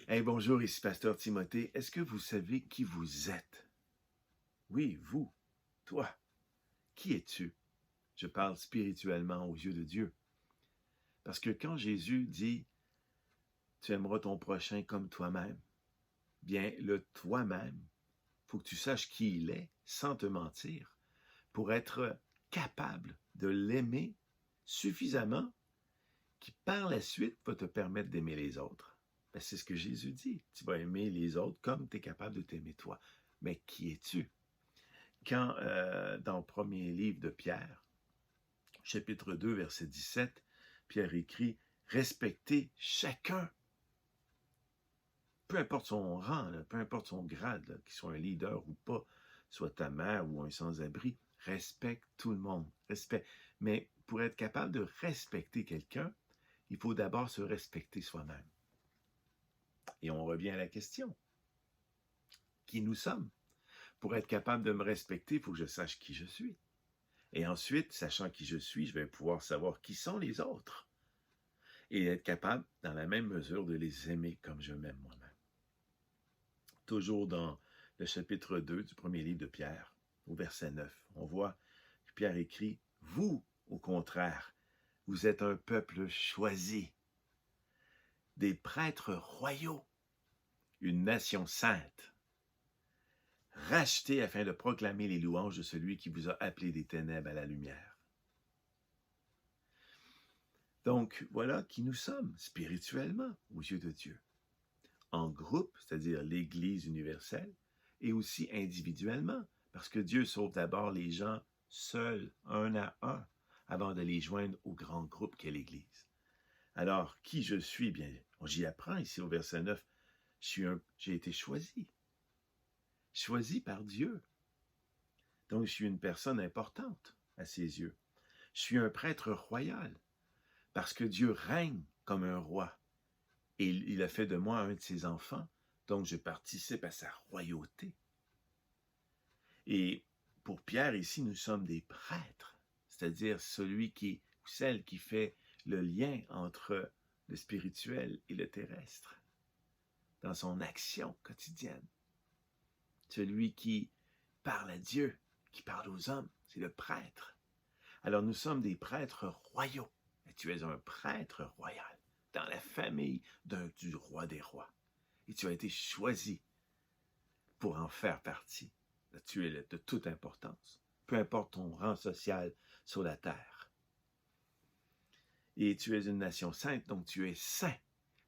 Hey, bonjour, ici Pasteur Timothée. Est-ce que vous savez qui vous êtes? Oui, vous, toi. Qui es-tu? Je parle spirituellement aux yeux de Dieu. Parce que quand Jésus dit tu aimeras ton prochain comme toi-même, bien, le toi-même, faut que tu saches qui il est sans te mentir pour être capable de l'aimer suffisamment qui par la suite va te permettre d'aimer les autres. Ben, c'est ce que Jésus dit. Tu vas aimer les autres comme tu es capable de t'aimer toi. Mais qui es-tu? Quand, dans le premier livre de Pierre, chapitre 2, verset 17, Pierre écrit « Respectez chacun, peu importe son rang, là, peu importe son grade, qu'il soit un leader ou pas, soit ta mère ou un sans-abri, respecte tout le monde, respecte. Mais pour être capable de respecter quelqu'un, il faut d'abord se respecter soi-même. Et on revient à la question. Qui nous sommes? Pour être capable de me respecter, il faut que je sache qui je suis. Et ensuite, sachant qui je suis, je vais pouvoir savoir qui sont les autres. Et être capable, dans la même mesure, de les aimer comme je m'aime moi-même. Toujours dans le chapitre 2 du premier livre de Pierre, au verset 9, on voit que Pierre écrit « Vous, au contraire, vous êtes un peuple choisi, des prêtres royaux, une nation sainte, rachetés afin de proclamer les louanges de celui qui vous a appelé des ténèbres à la lumière. » Donc, voilà qui nous sommes spirituellement aux yeux de Dieu. En groupe, c'est-à-dire l'Église universelle, et aussi individuellement, parce que Dieu sauve d'abord les gens seuls, un à un, avant de les joindre au grand groupe qu'est l'Église. Alors, qui je suis? Bien, j'y apprends ici au verset 9. J'ai été choisi par Dieu. Donc, je suis une personne importante à ses yeux. Je suis un prêtre royal, parce que Dieu règne comme un roi. Et il a fait de moi un de ses enfants, donc je participe à sa royauté. Et pour Pierre, ici, nous sommes des prêtres, c'est-à-dire celui qui, ou celle qui fait le lien entre le spirituel et le terrestre, dans son action quotidienne. Celui qui parle à Dieu, qui parle aux hommes, c'est le prêtre. Alors nous sommes des prêtres royaux, et tu es un prêtre royal, dans la famille du roi des rois. Et tu as été choisi pour en faire partie. Tu es de toute importance, peu importe ton rang social sur la terre. Et tu es une nation sainte, donc tu es saint,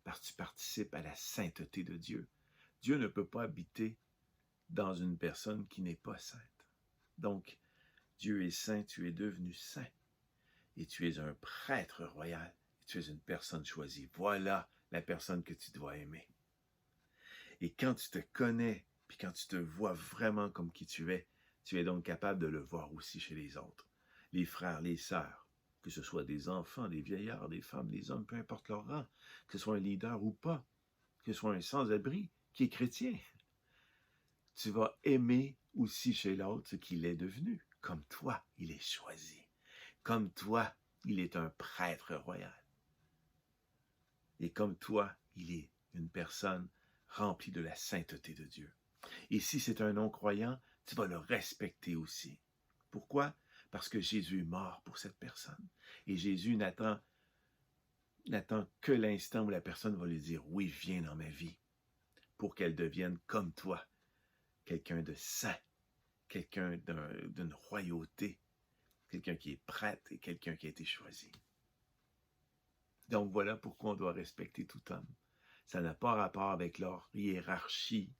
parce que tu participes à la sainteté de Dieu. Dieu ne peut pas habiter dans une personne qui n'est pas sainte. Donc, Dieu est saint, tu es devenu saint. Et tu es un prêtre royal. Et tu es une personne choisie. Voilà la personne que tu dois aimer. Et quand tu te connais, puis quand tu te vois vraiment comme qui tu es donc capable de le voir aussi chez les autres. Les frères, les sœurs, que ce soit des enfants, des vieillards, des femmes, des hommes, peu importe leur rang, que ce soit un leader ou pas, que ce soit un sans-abri qui est chrétien. Tu vas aimer aussi chez l'autre ce qu'il est devenu. Comme toi, il est choisi. Comme toi, il est un prêtre royal. Et comme toi, il est une personne remplie de la sainteté de Dieu. Et si c'est un non-croyant, tu vas le respecter aussi. Pourquoi? Parce que Jésus est mort pour cette personne. Et Jésus n'attend que l'instant où la personne va lui dire « Oui, viens dans ma vie » pour qu'elle devienne comme toi, quelqu'un de saint, quelqu'un d'une royauté, quelqu'un qui est prêtre et quelqu'un qui a été choisi. Donc voilà pourquoi on doit respecter tout homme. Ça n'a pas rapport avec leur hiérarchie,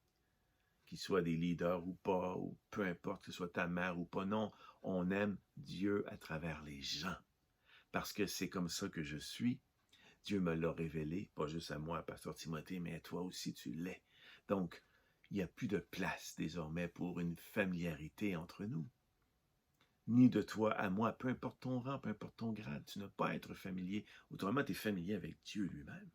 qu'ils soient des leaders ou pas, ou peu importe que ce soit ta mère ou pas. Non, on aime Dieu à travers les gens. Parce que c'est comme ça que je suis. Dieu me l'a révélé, pas juste à moi, Pasteur Timothée, mais à toi aussi tu l'es. Donc, il n'y a plus de place désormais pour une familiarité entre nous. Ni de toi à moi, peu importe ton rang, peu importe ton grade, tu n'as pas à être familier. Autrement, tu es familier avec Dieu lui-même.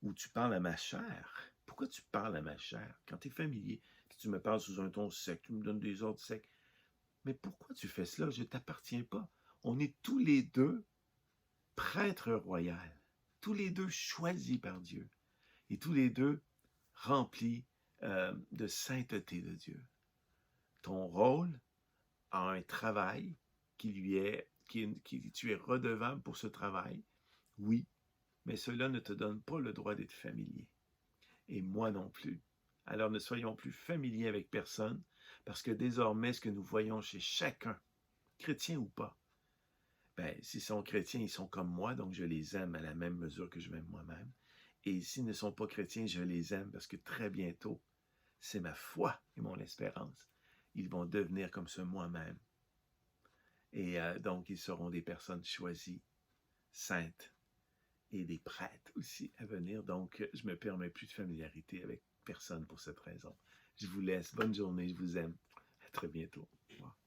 Ou tu parles à ma chair. Pourquoi tu parles à ma chair? Quand tu es familier, puis tu me parles sous un ton sec, tu me donnes des ordres secs. Mais pourquoi tu fais cela? Je ne t'appartiens pas. On est tous les deux prêtres royaux, tous les deux choisis par Dieu. et tous les deux remplis de sainteté de Dieu. Ton rôle a un travail tu es redevable pour ce travail, oui, mais cela ne te donne pas le droit d'être familier. Et moi non plus. Alors ne soyons plus familiers avec personne, parce que désormais, ce que nous voyons chez chacun, chrétien ou pas, s'ils sont chrétiens, ils sont comme moi, donc je les aime à la même mesure que je m'aime moi-même. Et s'ils ne sont pas chrétiens, je les aime parce que très bientôt, c'est ma foi et mon espérance. Ils vont devenir comme ce moi-même. Et donc, ils seront des personnes choisies, saintes, et des prêtres aussi à venir. Donc, je ne me permets plus de familiarité avec personne pour cette raison. Je vous laisse. Bonne journée. Je vous aime. À très bientôt. Au revoir.